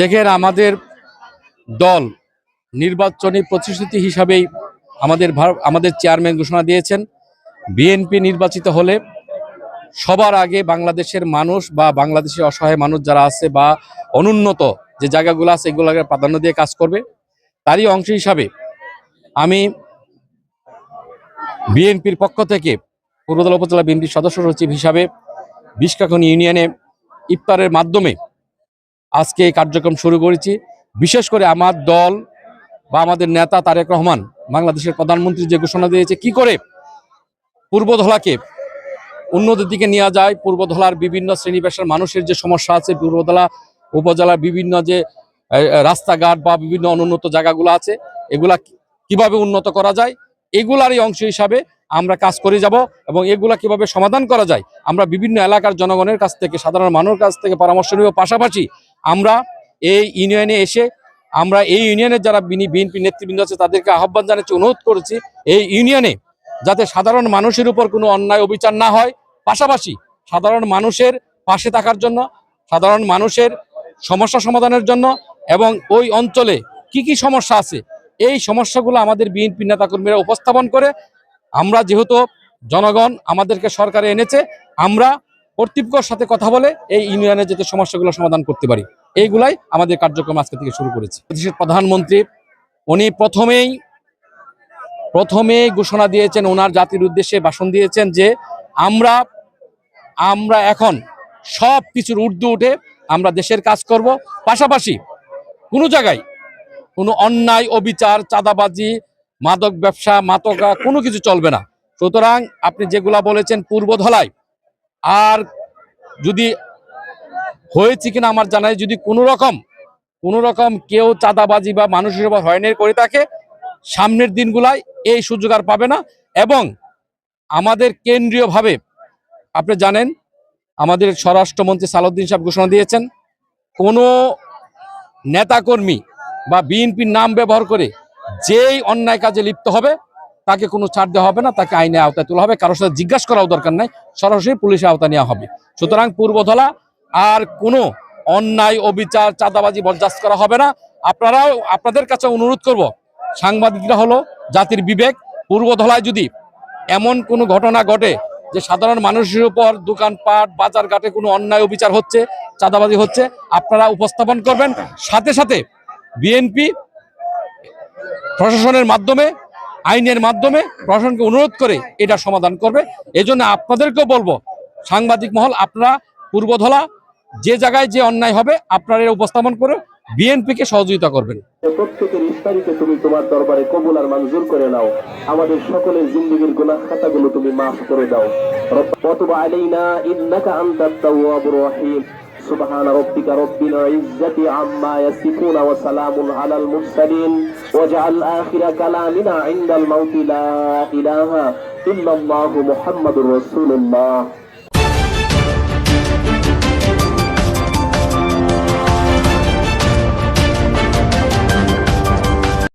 দেখেন, আমাদের দল নির্বাচনী প্রতিশ্রুতি হিসাবেই আমাদের চেয়ারম্যান ঘোষণা দিয়েছেন, বিএনপি নির্বাচিত হলে সবার আগে বাংলাদেশের মানুষ বা বাংলাদেশের অসহায় মানুষ যারা আছে বা অনুন্নত যে জায়গাগুলো আছে এগুলোকে প্রাধান্য দিয়ে কাজ করবে। তারই অংশ হিসাবে আমি বিএনপির পক্ষ থেকে পূর্বধলা উপজেলা বিএনপির সদস্য সচিব হিসাবে বিশকাখন ইউনিয়নে ইফতারের মাধ্যমে আজকে এই কার্যক্রম শুরু করেছি। বিশেষ করে আমার দল বা আমাদের নেতা তারেক রহমান বাংলাদেশের প্রধানমন্ত্রী যে ঘোষণা দিয়েছে কি করে পূর্বধলাকে উন্নতির দিকে নিয়ে যায়, পূর্বধলার বিভিন্ন শ্রেণী পেশার মানুষের যে সমস্যা আছে, পূর্বধলা উপজেলার বিভিন্ন যে রাস্তাঘাট বা বিভিন্ন অনুন্নত জায়গাগুলো আছে এগুলা কিভাবে উন্নত করা যায় এগুলারই অংশ হিসাবে আমরা কাজ করে যাব এবং এগুলা কিভাবে সমাধান করা যায় আমরা বিভিন্ন এলাকার জনগণের কাছ থেকে, সাধারণ মানুষের কাছ থেকে পরামর্শ নেব। পাশাপাশি আমরা এই ইউনিয়নে এসে আমরা এই ইউনিয়নের যারা বিএনপি নেতৃবৃন্দ আছে তাদেরকে আহ্বান জানাচ্ছি, অনুরোধ করেছি এই ইউনিয়নে যাতে সাধারণ মানুষের উপর কোনো অন্যায় অবিচার না হয়, পাশাপাশি সাধারণ মানুষের পাশে থাকার জন্য, সাধারণ মানুষের সমস্যা সমাধানের জন্য এবং ওই অঞ্চলে কি কি সমস্যা আছে এই সমস্যাগুলো আমাদের বিএনপি নেতাকর্মীরা উপস্থাপন করে আমরা যেহেতু জনগণ আমাদেরকে সরকারে এনেছে আমরা কর্তৃপক্ষের সাথে কথা বলে এই ইউনিয়নের যাতে সমস্যাগুলো সমাধান করতে পারি এইগুলাই আমাদের কার্যক্রম আজকে থেকে শুরু করেছি। দেশের প্রধানমন্ত্রী উনি প্রথমেই ঘোষণা দিয়েছেন, ওনার জাতির উদ্দেশ্যে ভাষণ দিয়েছেন যে আমরা এখন সব কিছুর ঊর্ধ্বে উঠে আমরা দেশের কাজ করব। পাশাপাশি কোনো জায়গায় কোনো অন্যায় অবিচার, চাঁদাবাজি, মাদক ব্যবসা, মাদকা কোনো কিছু চলবে না। সুতরাং আপনি যেগুলা বলেছেন পূর্বধলায় আর যদি হয়েছে কিনা আমার জানাই, যদি কোনো রকম কেউ চাঁদাবাজি বা মানুষের উপর হয়রানি করে থাকে সামনের দিনগুলাই এই সুযোগ আর পাবে না। এবং আমাদের কেন্দ্রীয়ভাবে আপনি জানেন আমাদের স্বরাষ্ট্রমন্ত্রী সালাউদ্দিন সাহেব ঘোষণা দিয়েছেন কোনো নেতাকর্মী বা বিএনপির নাম ব্যবহার করে যেই অন্যায় কাজে লিপ্ত হবে তাকে কোনো ছাড় দেওয়া হবে না, তাকে আইনে আওতায় তোলা হবে, কারোর সাথে জিজ্ঞাসা করাও দরকার নাই, সরাসরি পুলিশের আওতায় নেওয়া হবে। সুতরাং পূর্বধলা আর কোনো অন্যায় অবিচার, চাঁদাবাজি বরদাস্ত করা হবে না। আপনাদের কাছে অনুরোধ করব, সাংবাদিকরা হলো জাতির বিবেক, পূর্বধলায় যদি এমন কোনো ঘটনা ঘটে যে সাধারণ মানুষের উপর দোকানপাট বাজারঘাটে কোনো অন্যায় অবিচার হচ্ছে, চাঁদাবাজি হচ্ছে, আপনারা উপস্থাপন করবেন। সাথে সাথে বিএনপি প্রশাসনের মাধ্যমে, আইনের মাধ্যমে প্রশাসনকে অনুরোধ করে এটা সমাধান করবে। এজন্য আপনাদেরকেও বলবো, সাংবাদিক মহল আপনারা পূর্বধলা যে জায়গায় যে অন্যায় হবে আপনারা উপস্থাপন করে বিএনপিকে সহযোগিতা করবেন। প্রত্যেকের ইফতারিকে তুমি তোমার দরবারে কবুল আর মঞ্জুর করে নাও। আমাদের সকলের জিন্দেগীর গুনাহ খাতাগুলো তুমি মাফ করে দাও। রব্বানা আলাইনা ইন্নাকা আনতাত তাওয়াবুর রহিম। সুবহান রাব্বিকা রাব্বিল ইজ্জাতি আম্মা ইয়াসিফুন ওয়া সালামুন আলাল মুরসালিন ওয়াজআল আখিরা কালামিনা ইনদাল মাউতি লা ইলাহা ইল্লাল্লাহু মুহাম্মাদুর রাসূলুল্লাহ।